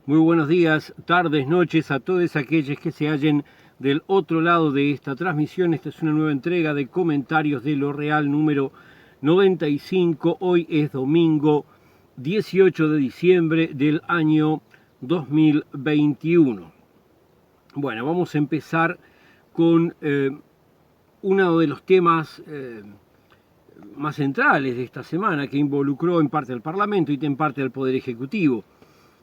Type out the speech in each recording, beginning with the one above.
Muy buenos días, tardes, noches a todos aquellos que se hallen del otro lado de esta transmisión. Esta es una nueva entrega de comentarios de Lo Real número 95. Hoy es domingo 18 de diciembre del año 2021. Bueno, vamos a empezar con uno de los temas más centrales de esta semana, que involucró en parte al Parlamento y en parte al Poder Ejecutivo.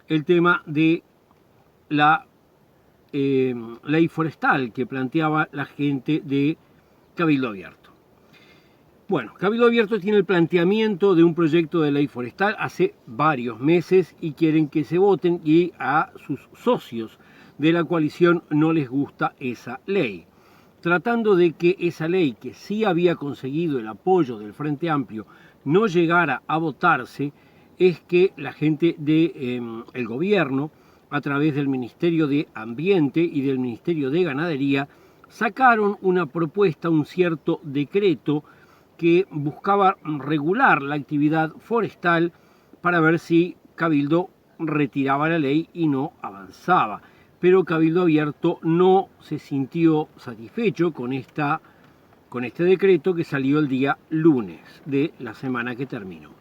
El tema de la ley forestal que planteaba la gente de Cabildo Abierto. Bueno, Cabildo Abierto tiene el planteamiento de un proyecto de ley forestal hace varios meses y quieren que se voten, y a sus socios de la coalición no les gusta esa ley, tratando de que esa ley, que sí había conseguido el apoyo del Frente Amplio, no llegara a votarse. Es que la gente del gobierno, a través del Ministerio de Ambiente y del Ministerio de Ganadería, sacaron una propuesta, un cierto decreto que buscaba regular la actividad forestal para ver si Cabildo retiraba la ley y no avanzaba. Pero Cabildo Abierto no se sintió satisfecho con este decreto, que salió el día lunes de la semana que terminó.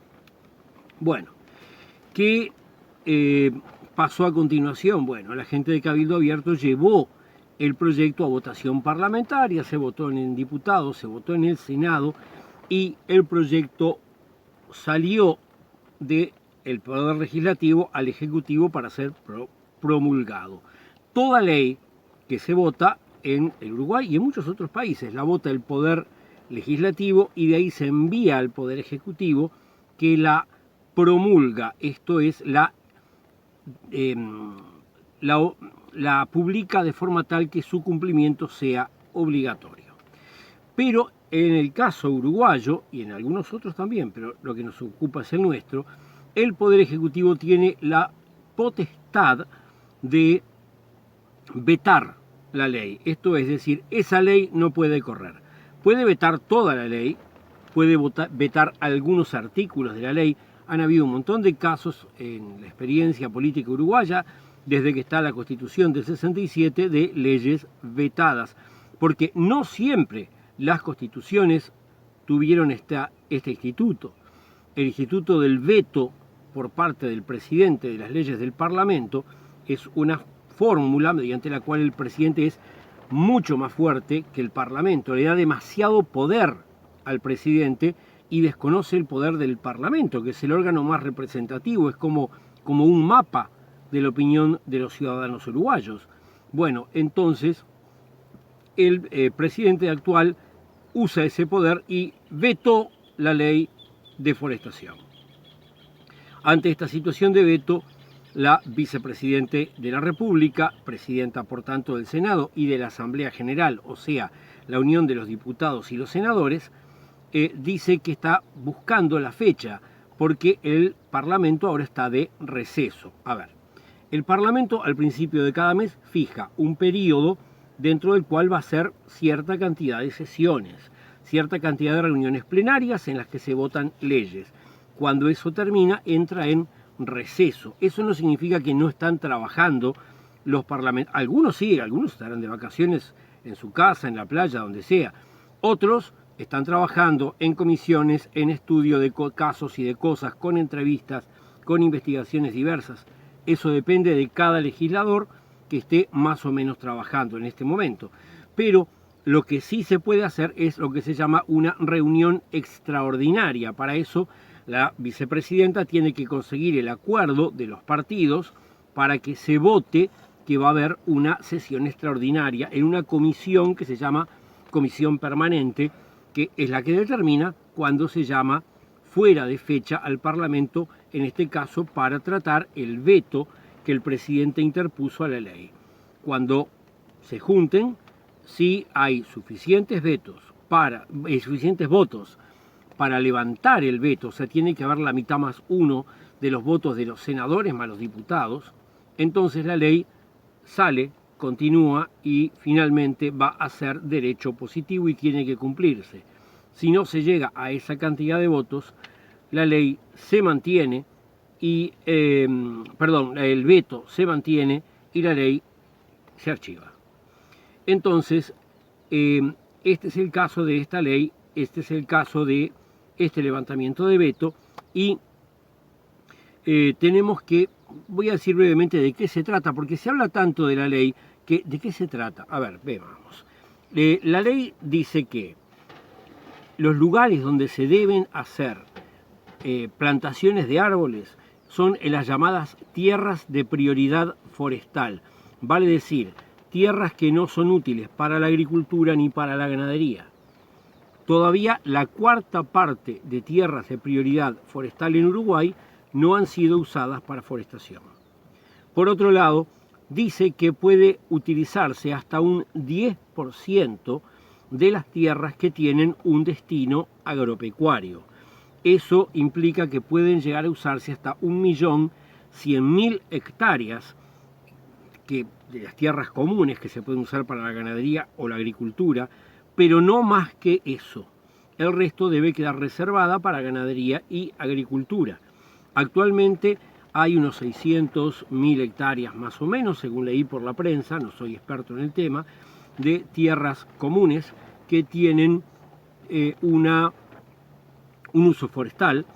Bueno, ¿qué pasó a continuación? Bueno, la gente de Cabildo Abierto llevó el proyecto a votación parlamentaria, se votó en el diputado, se votó en el Senado, y el proyecto salió del Poder Legislativo al Ejecutivo para ser promulgado. Toda ley que se vota en el Uruguay y en muchos otros países la vota el Poder Legislativo, y de ahí se envía al Poder Ejecutivo, que la promulga, esto es, la publica de forma tal que su cumplimiento sea obligatorio. Pero en el caso uruguayo, y en algunos otros también, pero lo que nos ocupa es el nuestro, el Poder Ejecutivo tiene la potestad de vetar la ley. Esto es decir, esa ley no puede correr. Puede vetar toda la ley, puede vetar algunos artículos de la ley. Han habido un montón de casos en la experiencia política uruguaya, desde que está la Constitución del 67, de leyes vetadas, porque no siempre las constituciones tuvieron este instituto. El instituto del veto por parte del presidente de las leyes del Parlamento es una fórmula mediante la cual el presidente es mucho más fuerte que el Parlamento, le da demasiado poder al presidente y desconoce el poder del Parlamento, que es el órgano más representativo, es como un mapa de la opinión de los ciudadanos uruguayos. Bueno, entonces el presidente actual usa ese poder y vetó la ley de forestación. Ante esta situación de veto, la vicepresidente de la República, presidenta por tanto del Senado y de la Asamblea General, o sea, la unión de los diputados y los senadores, dice que está buscando la fecha porque el Parlamento ahora está de receso. A ver, el Parlamento al principio de cada mes fija un periodo dentro del cual va a ser cierta cantidad de sesiones, cierta cantidad de reuniones plenarias en las que se votan leyes. Cuando eso termina, entra en receso. Eso no significa que no están trabajando los parlamentarios. Algunos sí, algunos estarán de vacaciones en su casa, en la playa, donde sea. Otros están trabajando en comisiones, en estudio de casos y de cosas, con entrevistas, con investigaciones diversas. Eso depende de cada legislador que esté más o menos trabajando en este momento. Pero lo que sí se puede hacer es lo que se llama una reunión extraordinaria. Para eso, la vicepresidenta tiene que conseguir el acuerdo de los partidos para que se vote que va a haber una sesión extraordinaria en una comisión que se llama Comisión Permanente, que es la que determina cuándo se llama fuera de fecha al Parlamento, en este caso para tratar el veto que el presidente interpuso a la ley. Cuando se junten, si hay suficientes votos para levantar el veto, o sea, tiene que haber la mitad más uno de los votos de los senadores más los diputados, entonces la ley sale, continúa y finalmente va a ser derecho positivo y tiene que cumplirse. Si no se llega a esa cantidad de votos, la ley se mantiene y, el veto se mantiene y la ley se archiva. Entonces, este es el caso de esta ley, este es el caso de este levantamiento de veto y tenemos que, voy a decir brevemente de qué se trata, porque se habla tanto de la ley, que ¿de qué se trata? A ver, veamos. La ley dice que los lugares donde se deben hacer plantaciones de árboles son en las llamadas tierras de prioridad forestal, vale decir, tierras que no son útiles para la agricultura ni para la ganadería. Todavía la cuarta parte de tierras de prioridad forestal en Uruguay no han sido usadas para forestación. Por otro lado, dice que puede utilizarse hasta un 10% de las tierras que tienen un destino agropecuario. Eso implica que pueden llegar a usarse hasta 1.100.000 hectáreas de las tierras comunes que se pueden usar para la ganadería o la agricultura, pero no más que eso. El resto debe quedar reservada para ganadería y agricultura. Actualmente hay unos 600.000 hectáreas más o menos, según leí por la prensa, no soy experto en el tema, de tierras comunes que tienen un uso forestal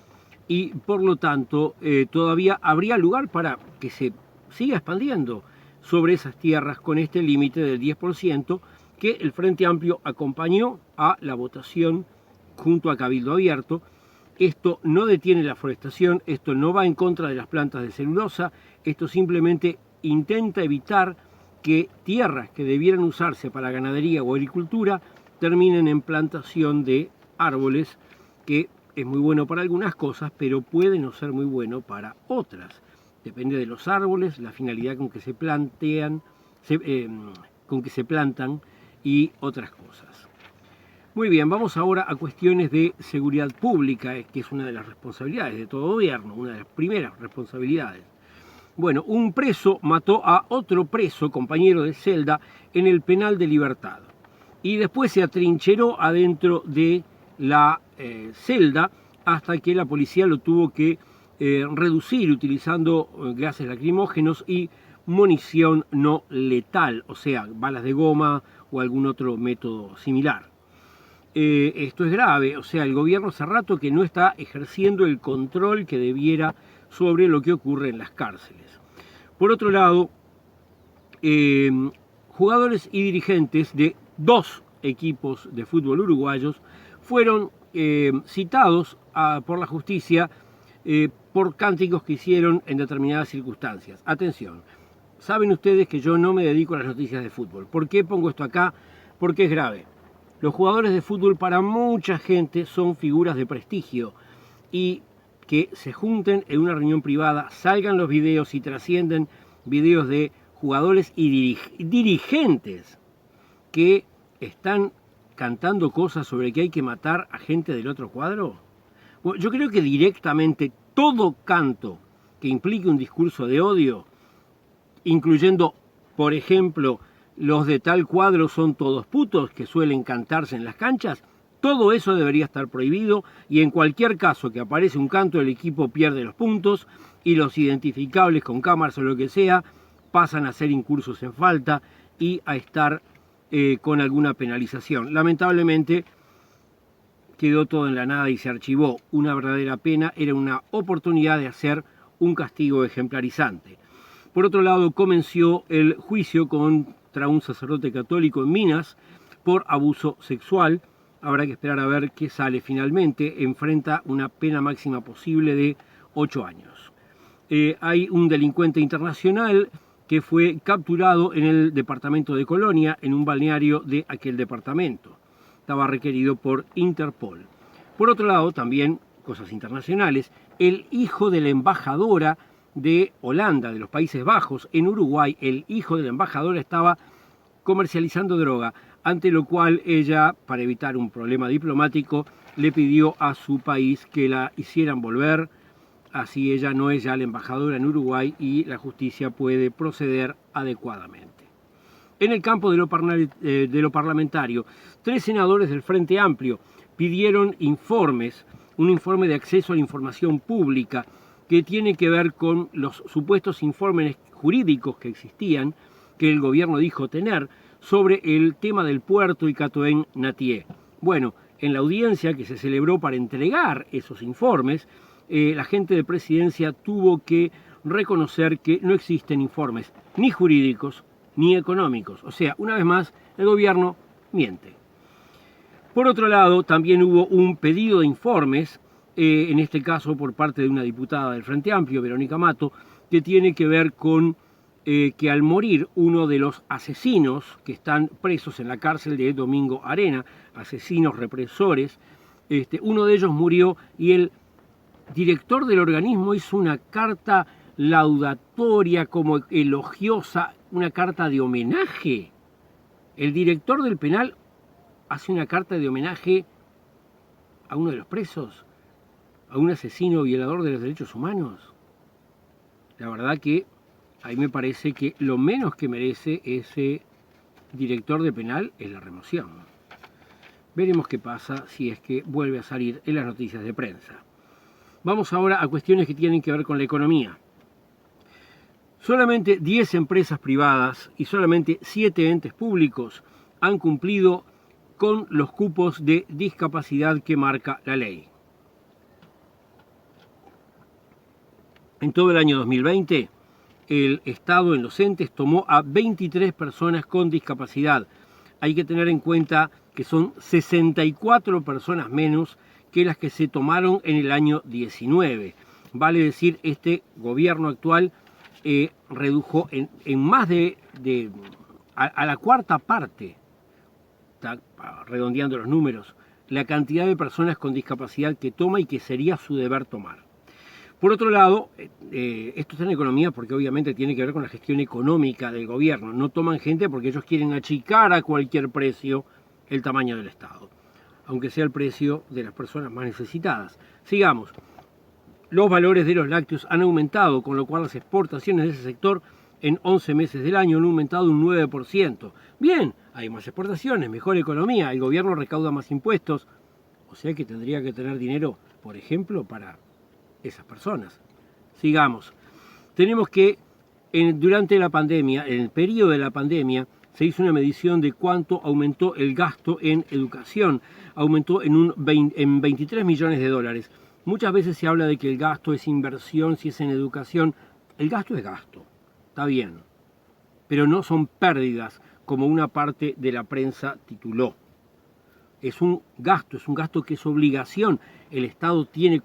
y por lo tanto todavía habría lugar para que se siga expandiendo sobre esas tierras con este límite del 10% que el Frente Amplio acompañó a la votación junto a Cabildo Abierto. Esto no detiene la forestación, esto no va en contra de las plantas de celulosa, esto simplemente intenta evitar que tierras que debieran usarse para ganadería o agricultura terminen en plantación de árboles, que es muy bueno para algunas cosas, pero puede no ser muy bueno para otras. Depende de los árboles, la finalidad con que se plantan y otras cosas. Muy bien, vamos ahora a cuestiones de seguridad pública, que es una de las responsabilidades de todo gobierno, una de las primeras responsabilidades. Bueno, un preso mató a otro preso, compañero de celda, en el penal de Libertad. Y después se atrincheró adentro de la celda hasta que la policía lo tuvo que reducir utilizando gases lacrimógenos y munición no letal, o sea, balas de goma o algún otro método similar. Esto es grave, o sea, el gobierno hace rato que no está ejerciendo el control que debiera sobre lo que ocurre en las cárceles. Por otro lado, jugadores y dirigentes de 2 equipos de fútbol uruguayos fueron citados por la justicia por cánticos que hicieron en determinadas circunstancias. Atención, saben ustedes que yo no me dedico a las noticias de fútbol. ¿Por qué pongo esto acá? Porque es grave. Los jugadores de fútbol para mucha gente son figuras de prestigio y que se junten en una reunión privada, salgan los videos y trascienden videos de jugadores y dirigentes que están cantando cosas sobre que hay que matar a gente del otro cuadro. Bueno, yo creo que directamente todo canto que implique un discurso de odio, incluyendo, por ejemplo, los de tal cuadro son todos putos que suelen cantarse en las canchas, todo eso debería estar prohibido y en cualquier caso que aparece un canto el equipo pierde los puntos y los identificables con cámaras o lo que sea pasan a ser incursos en falta y a estar con alguna penalización. Lamentablemente quedó todo en la nada y se archivó. Una verdadera pena, era una oportunidad de hacer un castigo ejemplarizante. Por otro lado, comenzó el juicio contra un sacerdote católico en Minas por abuso sexual. Habrá que esperar a ver qué sale finalmente. Enfrenta una pena máxima posible de 8 años. Hay un delincuente internacional que fue capturado en el departamento de Colonia, en un balneario de aquel departamento. Estaba requerido por Interpol. Por otro lado, también, cosas internacionales, el hijo de la embajadora de Holanda, de los Países Bajos, en Uruguay, el hijo de la embajadora estaba comercializando droga, ante lo cual ella, para evitar un problema diplomático, le pidió a su país que la hicieran volver. Así ella no es ya la embajadora en Uruguay y la justicia puede proceder adecuadamente. En el campo de lo parlamentario, 3 senadores del Frente Amplio pidieron informes, un informe de acceso a la información pública que tiene que ver con los supuestos informes jurídicos que existían, que el gobierno dijo tener, sobre el tema del puerto y Catoen-Natié. Bueno, en la audiencia que se celebró para entregar esos informes, la gente de Presidencia tuvo que reconocer que no existen informes ni jurídicos ni económicos. O sea, una vez más, el gobierno miente. Por otro lado, también hubo un pedido de informes, en este caso por parte de una diputada del Frente Amplio, Verónica Mato, que tiene que ver con que al morir uno de los asesinos que están presos en la cárcel de Domingo Arena, asesinos represores, uno de ellos murió y el director del organismo hizo una carta laudatoria, como elogiosa, una carta de homenaje. El director del penal hace una carta de homenaje a uno de los presos, a un asesino violador de los derechos humanos. La verdad que a mí me parece que lo menos que merece ese director de penal es la remoción. Veremos qué pasa si es que vuelve a salir en las noticias de prensa. Vamos ahora a cuestiones que tienen que ver con la economía. Solamente 10 empresas privadas y solamente 7 entes públicos han cumplido con los cupos de discapacidad que marca la ley. En todo el año 2020, el Estado en los entes tomó a 23 personas con discapacidad. Hay que tener en cuenta que son 64 personas menos que las que se tomaron en el año 19. Vale decir, este gobierno actual redujo en más a la cuarta parte, está redondeando los números, la cantidad de personas con discapacidad que toma y que sería su deber tomar. Por otro lado, esto está en economía porque obviamente tiene que ver con la gestión económica del gobierno. No toman gente porque ellos quieren achicar a cualquier precio el tamaño del Estado, aunque sea el precio de las personas más necesitadas. Sigamos. Los valores de los lácteos han aumentado, con lo cual las exportaciones de ese sector en 11 meses del año han aumentado un 9%. Bien, hay más exportaciones, mejor economía, el gobierno recauda más impuestos, o sea que tendría que tener dinero, por ejemplo, para esas personas. Sigamos. Tenemos que durante la pandemia, en el periodo de la pandemia, se hizo una medición de cuánto aumentó el gasto en educación. Aumentó en 23 millones de dólares. Muchas veces se habla de que el gasto es inversión, si es en educación. El gasto es gasto, está bien, pero no son pérdidas, como una parte de la prensa tituló. Es un gasto que es obligación. El Estado tiene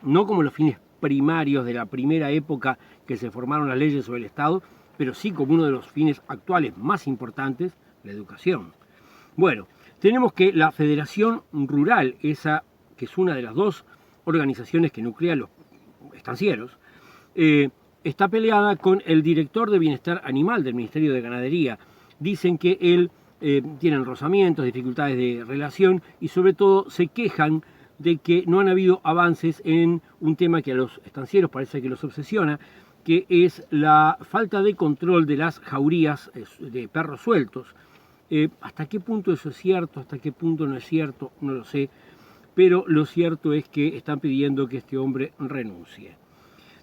no como los fines primarios de la primera época que se formaron las leyes sobre el Estado, pero sí como uno de los fines actuales más importantes, la educación. Bueno, tenemos que la Federación Rural, esa que es una de las dos organizaciones que nuclean los estancieros, está peleada con el director de Bienestar Animal del Ministerio de Ganadería. Dicen que él tiene rozamientos, dificultades de relación y sobre todo se quejan de que no han habido avances en un tema que a los estancieros parece que los obsesiona, que es la falta de control de las jaurías de perros sueltos. ¿Hasta qué punto eso es cierto? ¿Hasta qué punto no es cierto? No lo sé. Pero lo cierto es que están pidiendo que este hombre renuncie.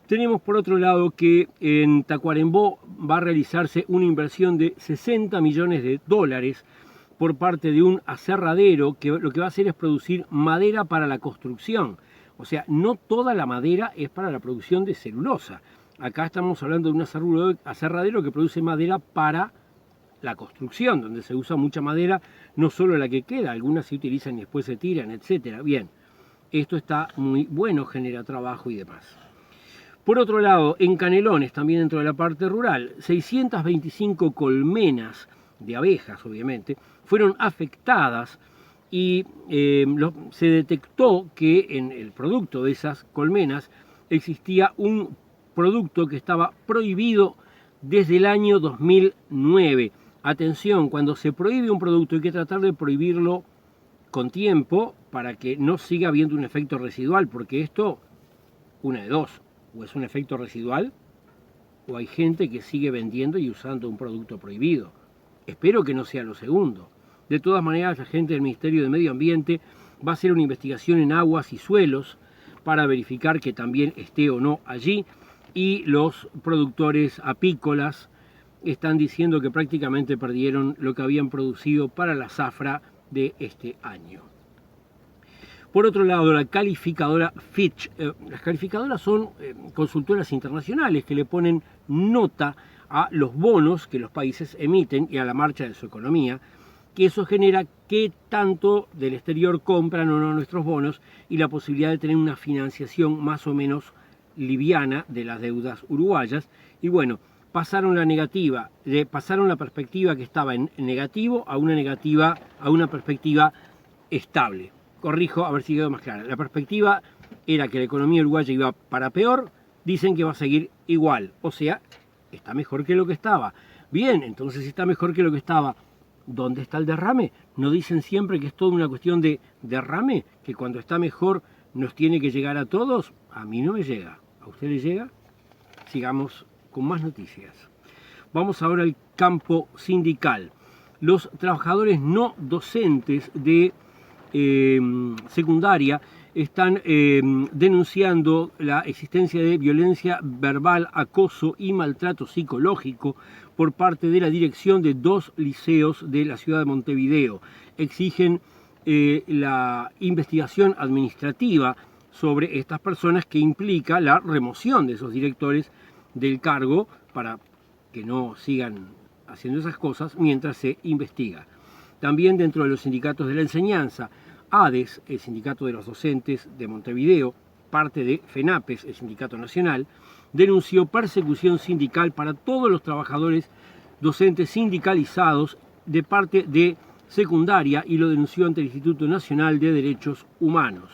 Tenemos por otro lado que en Tacuarembó va a realizarse una inversión de 60 millones de dólares por parte de un aserradero que lo que va a hacer es producir madera para la construcción. O sea, no toda la madera es para la producción de celulosa. Acá estamos hablando de un aserradero que produce madera para la construcción, donde se usa mucha madera, no solo la que queda, algunas se utilizan y después se tiran, etcétera. Bien, esto está muy bueno, genera trabajo y demás. Por otro lado, en Canelones, también dentro de la parte rural, 625 colmenas de abejas, obviamente, fueron afectadas y se detectó que en el producto de esas colmenas existía un producto que estaba prohibido desde el año 2009. Atención, cuando se prohíbe un producto hay que tratar de prohibirlo con tiempo para que no siga habiendo un efecto residual, porque esto, una de dos, o es un efecto residual o hay gente que sigue vendiendo y usando un producto prohibido. Espero que no sea lo segundo. De todas maneras, la gente del Ministerio de Medio Ambiente va a hacer una investigación en aguas y suelos para verificar que también esté o no allí, y los productores apícolas están diciendo que prácticamente perdieron lo que habían producido para la zafra de este año. Por otro lado, la calificadora Fitch, las calificadoras son consultoras internacionales que le ponen nota a los bonos que los países emiten y a la marcha de su economía, que eso genera qué tanto del exterior compran o no nuestros bonos y la posibilidad de tener una financiación más o menos liviana de las deudas uruguayas. Y bueno, pasaron la perspectiva que estaba en negativo a una perspectiva estable. Corrijo, a ver si quedó más clara. La perspectiva era que la economía uruguaya iba para peor, dicen que va a seguir igual, o sea, está mejor que lo que estaba. Bien, entonces si está mejor que lo que estaba, ¿dónde está el derrame? ¿No dicen siempre que es toda una cuestión de derrame? ¿Que cuando está mejor nos tiene que llegar a todos? A mí no me llega. ¿A usted le llega? Sigamos con más noticias. Vamos ahora al campo sindical. Los trabajadores no docentes de secundaria están denunciando la existencia de violencia verbal, acoso y maltrato psicológico por parte de la dirección de 2 liceos de la ciudad de Montevideo. Exigen la investigación administrativa sobre estas personas, que implica la remoción de esos directores del cargo para que no sigan haciendo esas cosas mientras se investiga. También dentro de los sindicatos de la enseñanza, ADES, el sindicato de los docentes de Montevideo, parte de FENAPES, el sindicato nacional, denunció persecución sindical para todos los trabajadores docentes sindicalizados de parte de secundaria y lo denunció ante el Instituto Nacional de Derechos Humanos.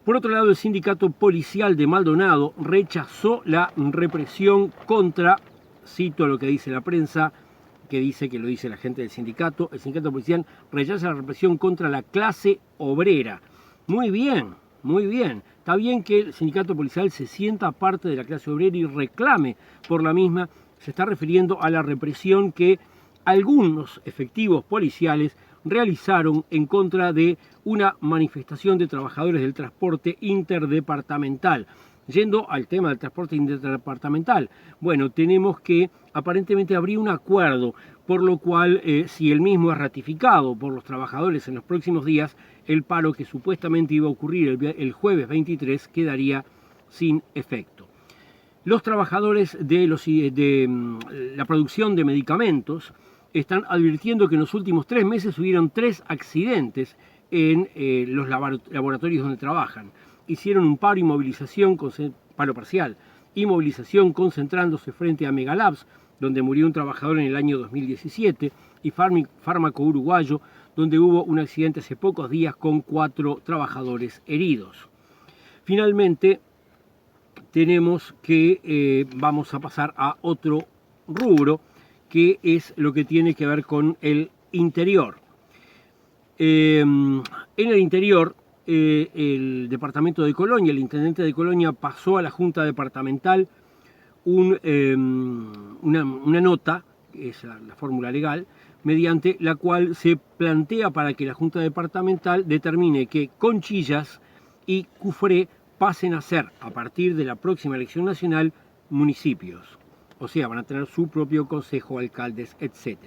Por otro lado, el sindicato policial de Maldonado rechazó la represión contra, cito lo que dice la prensa, que dice que lo dice la gente del sindicato, el sindicato policial rechaza la represión contra la clase obrera. Muy bien, muy bien. Está bien que el sindicato policial se sienta parte de la clase obrera y reclame por la misma. Se está refiriendo a la represión que algunos efectivos policiales realizaron en contra de una manifestación de trabajadores del transporte interdepartamental. Yendo al tema del transporte interdepartamental, bueno, tenemos que aparentemente habría un acuerdo, por lo cual, si el mismo es ratificado por los trabajadores en los próximos días, el paro que supuestamente iba a ocurrir el jueves 23 quedaría sin efecto. Los trabajadores de la producción de medicamentos están advirtiendo que en los últimos 3 meses hubieron 3 accidentes en los laboratorios donde trabajan. Hicieron un paro y movilización, paro parcial, y movilización concentrándose frente a Megalabs, donde murió un trabajador en el año 2017, y Fármaco Uruguayo, donde hubo un accidente hace pocos días con 4 trabajadores heridos. Finalmente, tenemos que vamos a pasar a otro rubro, que es lo que tiene que ver con el interior. En el interior, el departamento de Colonia, el intendente de Colonia pasó a la Junta Departamental una nota, que es la fórmula legal, mediante la cual se plantea para que la Junta Departamental determine que Conchillas y Cufré pasen a ser, a partir de la próxima elección nacional, municipios. O sea, van a tener su propio consejo, alcaldes, etc.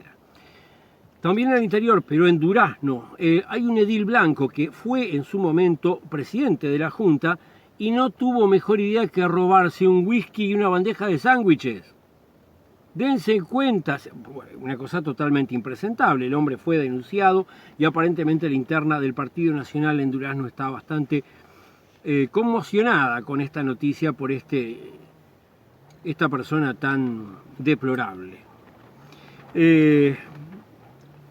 También en el interior, pero en Durazno, hay un edil blanco que fue en su momento presidente de la Junta y no tuvo mejor idea que robarse un whisky y una bandeja de sándwiches. Dense cuenta, una cosa totalmente impresentable. El hombre fue denunciado y aparentemente la interna del Partido Nacional en Durazno está bastante conmocionada con esta noticia por esta persona tan deplorable.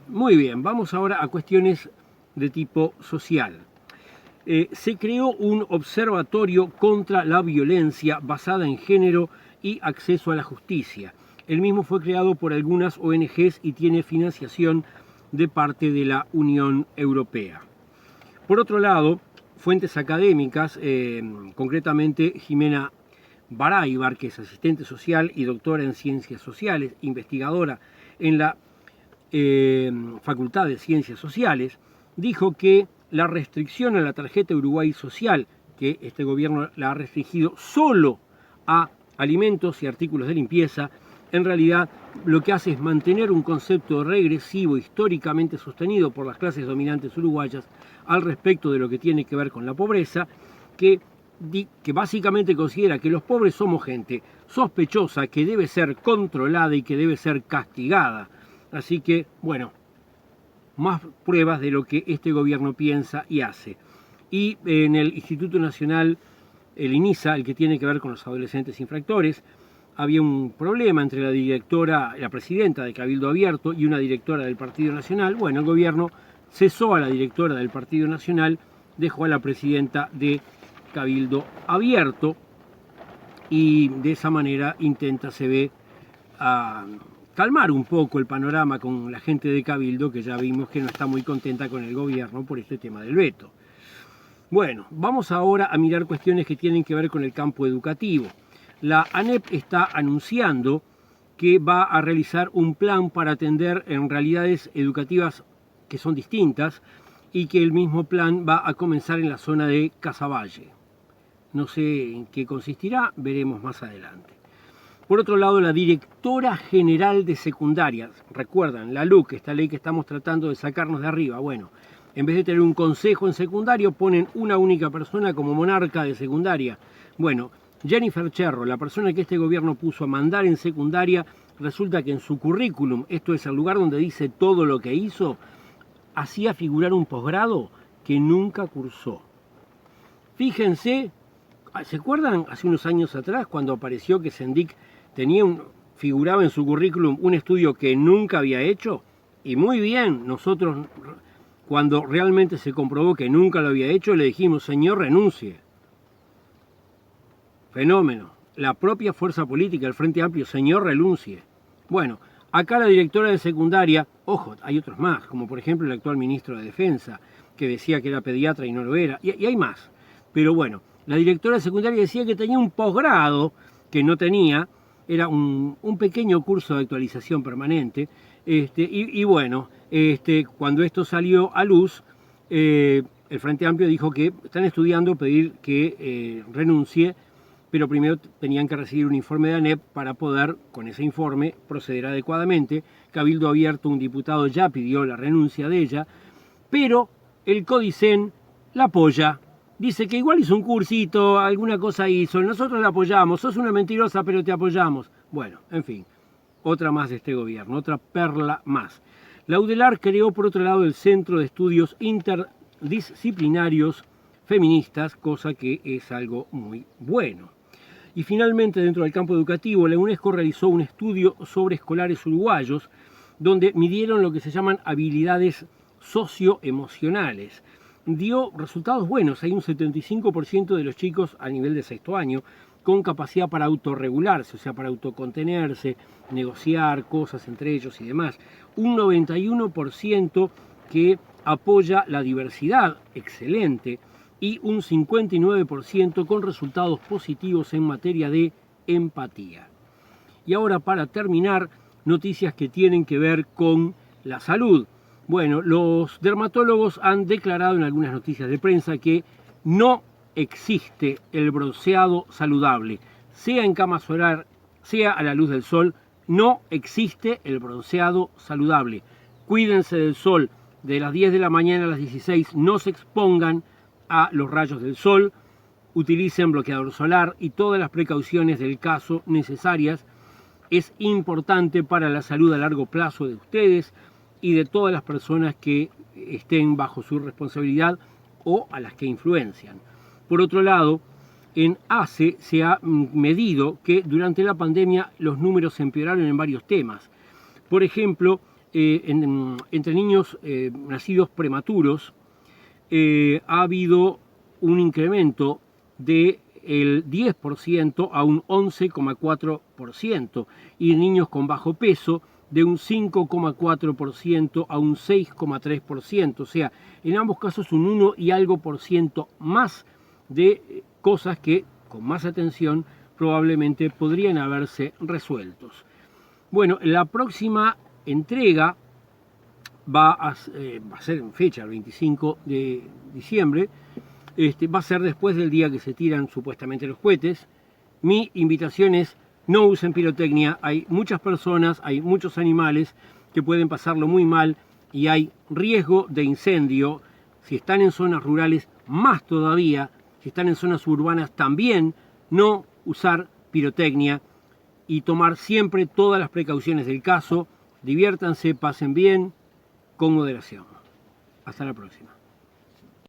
Muy bien, vamos ahora a cuestiones de tipo social. Se creó un observatorio contra la violencia basada en género y acceso a la justicia. El mismo fue creado por algunas ONGs y tiene financiación de parte de la Unión Europea. Por otro lado, fuentes académicas, concretamente Jimena Baraybar, que es asistente social y doctora en ciencias sociales, investigadora en la Facultad de Ciencias Sociales, dijo que la restricción a la tarjeta Uruguay Social, que este gobierno la ha restringido solo a alimentos y artículos de limpieza, en realidad lo que hace es mantener un concepto regresivo históricamente sostenido por las clases dominantes uruguayas al respecto de lo que tiene que ver con la pobreza, que básicamente considera que los pobres somos gente sospechosa que debe ser controlada y que debe ser castigada. Así que, bueno, más pruebas de lo que este gobierno piensa y hace. Y en el Instituto Nacional, el INISA, el que tiene que ver con los adolescentes infractores, había un problema entre la presidenta de Cabildo Abierto y una directora del Partido Nacional. Bueno, el gobierno cesó a la directora del Partido Nacional, dejó a la presidenta de Cabildo Abierto y de esa manera intenta, se ve, a calmar un poco el panorama con la gente de Cabildo, que ya vimos que no está muy contenta con el gobierno por este tema del veto. Bueno, vamos ahora a mirar cuestiones que tienen que ver con el campo educativo. La ANEP está anunciando que va a realizar un plan para atender en realidades educativas que son distintas y que el mismo plan va a comenzar en la zona de Casaballe. No sé en qué consistirá, veremos más adelante. Por otro lado, la Directora General de Secundarias, recuerdan, la LUC, esta ley que estamos tratando de sacarnos de arriba, bueno, en vez de tener un consejo en secundario, ponen una única persona como monarca de secundaria. Bueno, Jennifer Cherro, la persona que este gobierno puso a mandar en secundaria, resulta que en su currículum, esto es el lugar donde dice todo lo que hizo, hacía figurar un posgrado que nunca cursó. Fíjense, ¿se acuerdan hace unos años atrás cuando apareció que Sendik figuraba en su currículum un estudio que nunca había hecho? Y muy bien, nosotros, cuando realmente se comprobó que nunca lo había hecho, le dijimos, señor, renuncie. Fenómeno. La propia fuerza política, el Frente Amplio, señor, renuncie. Bueno, acá la directora de secundaria, ojo, hay otros más, como por ejemplo el actual ministro de Defensa, que decía que era pediatra y no lo era, y hay más. Pero bueno, la directora de secundaria decía que tenía un posgrado, que no tenía, era un pequeño curso de actualización permanente, y bueno, cuando esto salió a luz, el Frente Amplio dijo que están estudiando pedir que renuncie, pero primero tenían que recibir un informe de ANEP para poder, con ese informe, proceder adecuadamente. Cabildo Abierto, un diputado ya pidió la renuncia de ella, pero el CODICEN la apoya. Dice que igual hizo un cursito, alguna cosa hizo, nosotros la apoyamos, sos una mentirosa, pero te apoyamos. Bueno, en fin, otra más de este gobierno, otra perla más. La UDELAR creó, por otro lado, el Centro de Estudios Interdisciplinarios Feministas, cosa que es algo muy bueno. Y finalmente, dentro del campo educativo, la UNESCO realizó un estudio sobre escolares uruguayos, donde midieron lo que se llaman habilidades socioemocionales. Dio resultados buenos, hay un 75% de los chicos a nivel de sexto año con capacidad para autorregularse, o sea, para autocontenerse, negociar cosas entre ellos y demás. Un 91% que apoya la diversidad, excelente, y un 59% con resultados positivos en materia de empatía. Y ahora, para terminar, noticias que tienen que ver con la salud. Bueno, los dermatólogos han declarado en algunas noticias de prensa que no existe el bronceado saludable, sea en cama solar, sea a la luz del sol, no existe el bronceado saludable. Cuídense del sol, de las 10 de la mañana a las 16, no se expongan a los rayos del sol, utilicen bloqueador solar y todas las precauciones del caso necesarias. Es importante para la salud a largo plazo de ustedes y de todas las personas que estén bajo su responsabilidad o a las que influencian. Por otro lado, en ACE se ha medido que durante la pandemia los números se empeoraron en varios temas. Por ejemplo, entre niños nacidos prematuros ha habido un incremento del 10% a un 11,4% y en niños con bajo peso de un 5,4% a un 6,3%, o sea, en ambos casos un 1 y algo por ciento más de cosas que con más atención probablemente podrían haberse resueltos. Bueno, la próxima entrega va a ser en fecha, el 25 de diciembre, va a ser después del día que se tiran supuestamente los cohetes. Mi invitación es: no usen pirotecnia. Hay muchas personas, hay muchos animales que pueden pasarlo muy mal y hay riesgo de incendio. Si están en zonas rurales, más todavía. Si están en zonas urbanas, también. No usar pirotecnia y tomar siempre todas las precauciones del caso. Diviértanse, pasen bien, con moderación. Hasta la próxima.